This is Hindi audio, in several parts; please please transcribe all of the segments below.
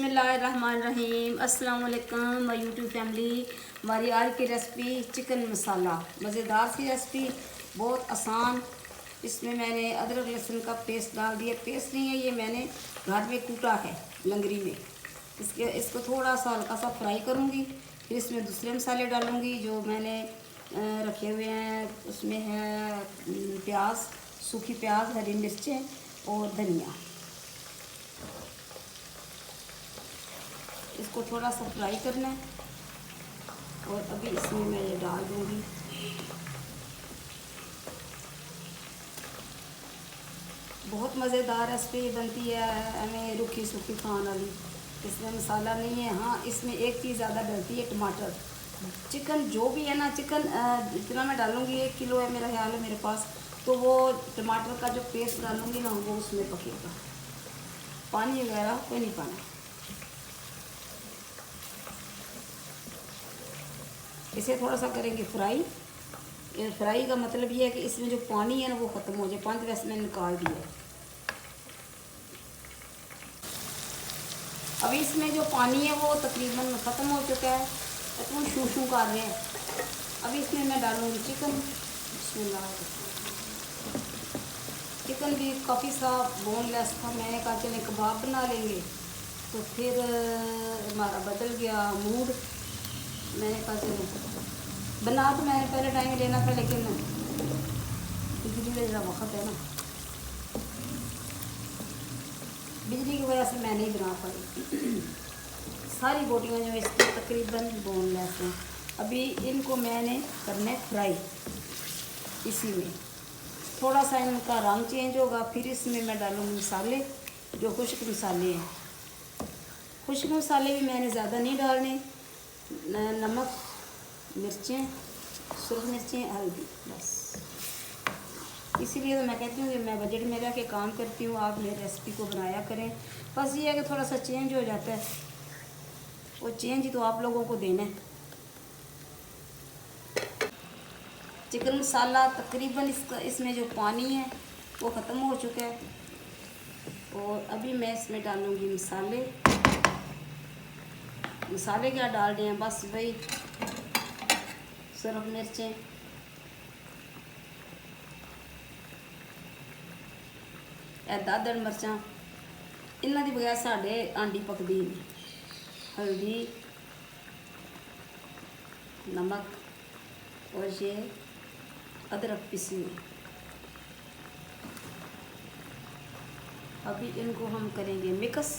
बिस्मिल्लाहिर्रहमानिर्रहीम। अस्सलाम वालेकुम माय यूट्यूब फैमिली। हमारी आज की रेसिपी चिकन मसाला, मज़ेदार सी रेसिपी, बहुत आसान। इसमें मैंने अदरक लहसुन का पेस्ट डाल दिया। पेस्ट नहीं है, ये मैंने घर में कूटा है लंगरी में। इसको थोड़ा सा हल्का सा फ्राई करूँगी। फिर इसमें दूसरे मसाले डालूँगी जो मैंने रखे हुए हैं। उसमें है प्याज, सूखी प्याज, हरी मिर्चें और धनिया। इसको थोड़ा सा फ्राई करना है और अभी इसमें मैं ये डाल दूँगी। बहुत मज़ेदार रेसिपी बनती है, हमें रूखी सूखी खाने वाली। इसमें मसाला नहीं है। हाँ, इसमें एक चीज़ ज़्यादा डलती है, टमाटर। चिकन जो भी है ना, चिकन जितना मैं डालूँगी, 1 किलो है मेरा ख्याल है मेरे पास, तो वो टमाटर का जो पेस्ट डालूँगी ना, वो उसमें पकेगा। पानी वगैरह कोई नहीं पाना। इसे थोड़ा सा करेंगे फ्राई। फ्राई का मतलब ये है कि इसमें जो पानी है ना वो ख़त्म हो जाए। पानी वैसे मैंने निकाल दिया है। अभी इसमें जो पानी है वो तकरीबन ख़त्म हो चुका है, तो शू शू कर रहे हैं। अभी इसमें मैं डालूँगी चिकन। चिकन भी काफ़ी सा बोनलेस था। मैंने कहा चले कबाब बना लेंगे, तो फिर हमारा बदल गया मूड। मैंने कहा चलो बना, तो मैंने पहले टाइम लेना था, लेकिन बिजली का ज़रा वक्त है ना, बिजली की वजह से मैं नहीं बना पाई। सारी बोटियाँ जो इसकी तकरीबन बोनलेस हैं। अभी इनको मैंने करना है फ्राई। इसी में थोड़ा सा इनका रंग चेंज होगा। फिर इसमें मैं डालूँगी मसाले, जो खुश्क मसाले हैं। खुश्क मसाले भी मैंने ज़्यादा नहीं डालने। नमक, मिर्चें, सुरख मिर्चें, हल्दी, बस। इसीलिए तो मैं कहती हूँ कि मैं बजट में रह के काम करती हूँ। आप मेरी रेसिपी को बनाया करें। बस ये है कि थोड़ा सा चेंज हो जाता है, वो चेंज ही तो आप लोगों को देना है। चिकन मसाला तकरीबन इसमें जो पानी है वो ख़त्म हो चुका है। और अभी मैं इसमें डालूँगी मसाले। मसाले क्या डाल रहे हैं, बस वही सुरख मिर्चें, दादड़ मिर्चां, इन्हां दी बगैर साढ़े आंडी पकदी नहीं। हल्दी, नमक और ये अदरक पिसी हुई। अभी इनको हम करेंगे मिक्स।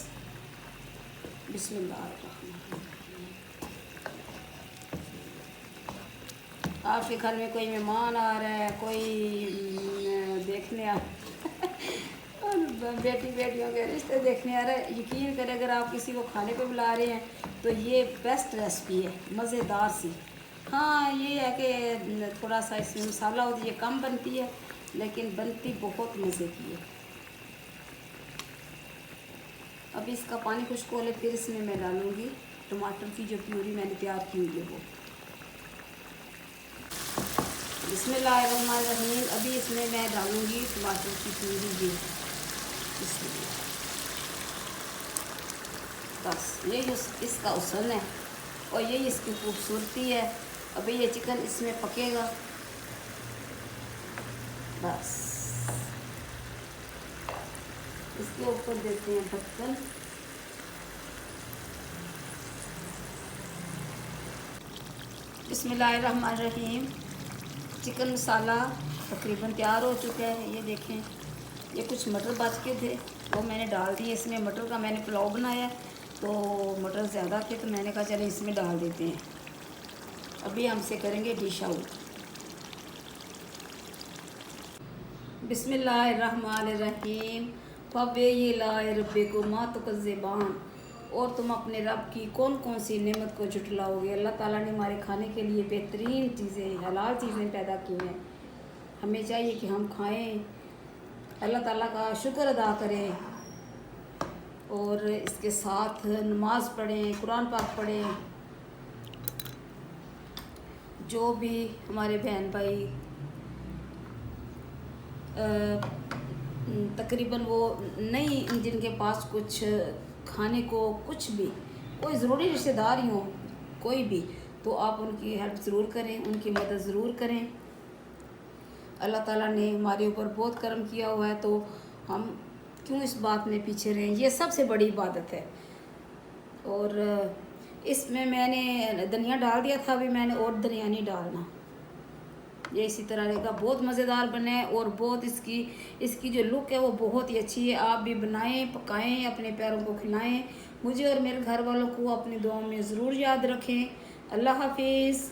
बिस्मिल्लाह। आपके घर में कोई मेहमान आ रहा है, कोई देखने आ बेटियों के रिश्ते देखने आ रहा है, यकीन करें अगर आप किसी को खाने पे बुला रहे हैं तो ये बेस्ट रेसिपी है, मज़ेदार सी। हाँ, ये है कि थोड़ा सा इसमें मसाला होती है, कम बनती है, लेकिन बनती बहुत मज़े की है। अभी इसका पानी खुश्क हो ले, फिर इसमें मैं डालूँगी टमाटर की जो प्यूरी मैंने तैयार की हुई है वो। बिस्मिल्लाहिर्रहमानिर्रहीम। अभी इसमें मैं डालूँगी टमाटर की प्यूरी। ये इसलिए बस ये जो इसका उसन है और ये इसकी खूबसूरती है। अभी ये चिकन इसमें पकेगा। बस इसके ऊपर देते हैं ढक्कन। बिस्मिल्लाहिर्रहमानिर्रहीम। चिकन मसाला तकरीबन तैयार हो चुका है। ये देखें, ये कुछ मटर बच के थे वो मैंने डाल दिए इसमें। मटर का मैंने पुलाव बनाया तो मटर ज़्यादा थे, तो मैंने कहा चले इसमें डाल देते हैं। अभी हमसे करेंगे डिश आउट। बिस्मिल्लाहिर्रहमानिर्रहीम। फ़बे ये लाए रब्बे को माँ तो कज़्ज़बान। और तुम अपने रब की कौन कौन सी नेमत को झुटलाओगे। अल्लाह ताला ने हमारे खाने के लिए बेहतरीन चीज़ें, हलाल चीज़ें पैदा की हैं। हमें चाहिए कि हम खाएं, अल्लाह ताला का शुक्र अदा करें और इसके साथ नमाज पढ़ें, कुरान पाक पढ़ें। जो भी हमारे बहन भाई तकरीबन वो नहीं, जिनके पास कुछ खाने को कुछ भी, कोई ज़रूरी रिश्तेदार ही हो, कोई भी, तो आप उनकी हेल्प ज़रूर करें, उनकी मदद ज़रूर करें। अल्लाह ताला ने हमारे ऊपर बहुत करम किया हुआ है, तो हम क्यों इस बात में पीछे रहें। ये सबसे बड़ी इबादत है। और इसमें मैंने धनिया डाल दिया था, अभी मैंने और धनिया नहीं डालना। ये इसी तरह रहेगा, बहुत मज़ेदार बने और बहुत इसकी जो लुक है वो बहुत ही अच्छी है। आप भी बनाएं, पकाएं, अपने प्यारों को खिलाएं। मुझे और मेरे घर वालों को अपनी दुआओं में ज़रूर याद रखें। अल्लाह हाफिज़।